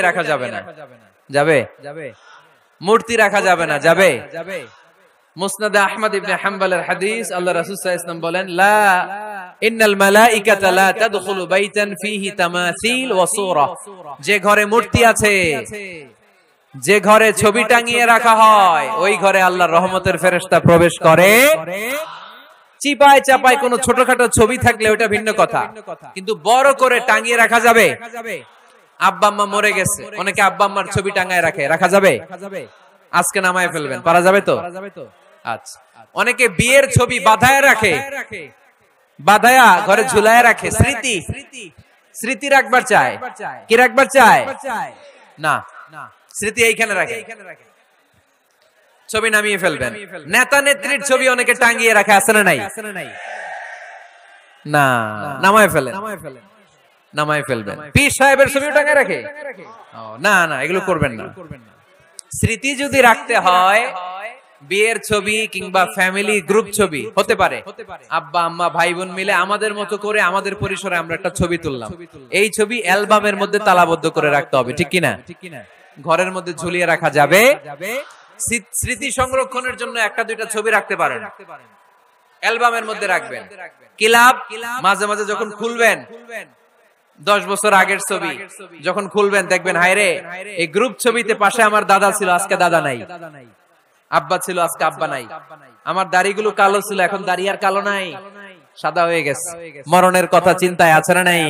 রাখা যাবে না, যাবে? মূর্তি রাখা যাবে না, যাবে? মুসনাদে আহমদ ইবনে হাম্বলের হাদিস, আল্লাহ রাসূল সাল্লাল্লাহু আলাইহি ওয়াসাল্লাম বলেন, লা ইন্নাল মালাইকাতা লা তাদখুলু বাইতান ফীহি তামাসিল ওয়া সূরা। যে ঘরে মূর্তি আছে, যে ঘরে ছবি টাঙিয়ে রাখা হয়, ওই ঘরে আল্লাহর রহমতের ফেরেশতা প্রবেশ করে। চিপায় চাপায় কোনো ছোটখাটো ছবি থাকলে ওটা ভিন্ন কথা, কিন্তু বড় করে টাঙিয়ে রাখা যাবে? আব্বা আম্মা মরে গেছে, অনেকে আব্বা আম্মার ছবি টাঙায় রাখে, রাখা যাবে? আজকে নামায় ফেলবেন, পারা যাবে তো? আচ্ছা। অনেকে বিয়ের ছবি বাঁধায় রাখে, বাঁধায়া ঘরে ঝুলায় রাখে, স্মৃতি স্মৃতি রাখবার চায়। কি রাখবার চায়? না, স্মৃতি এইখানে রাখে, ছবি নামিয়ে ফেলবেন। নেতা নেত্রীর ছবি অনেকে টাঙিয়ে রাখে, আছে না নাই? না, নামায় ফেলেন, নামায় ফেলবেন। পীর সাহেবের ছবিও টাঙিয়ে রাখে? না না, এগুলো করবেন না। স্মৃতি যদি রাখতে হয়, বিয়ের ছবি কিংবা ফ্যামিলি গ্রুপ ছবি হতে পারে, আব্বা আম্মা ভাই বোন মিলে আমাদের মতো করে আমাদের পরিসরে আমরা একটা ছবি তুললাম, এই ছবি অ্যালবামের মধ্যে তালাবদ্ধ করে রাখতে হবে, ঠিক কিনা? ঘরের মধ্যে ঝুলিয়ে রাখা যাবে। স্মৃতি সংরক্ষণের জন্য একটা দুইটা ছবি রাখতে পারেন, অ্যালবামের মধ্যে রাখবেন। কিলাব মাঝে মাঝে যখন খুলবেন, 10 বছর আগের ছবি যখন খুলবেন, দেখবেন হায় রে, এই গ্রুপ ছবিতে পাশে আমার দাদা ছিল, আজকে দাদা নাই, আব্বা ছিল, আজকে আব্বা নাই, আমার দাড়িগুলো কালো ছিল, এখন দাড়ি আর কালো নাই, সাদা হয়ে গেছে। মরণের কথা চিন্তায় আছে না নাই?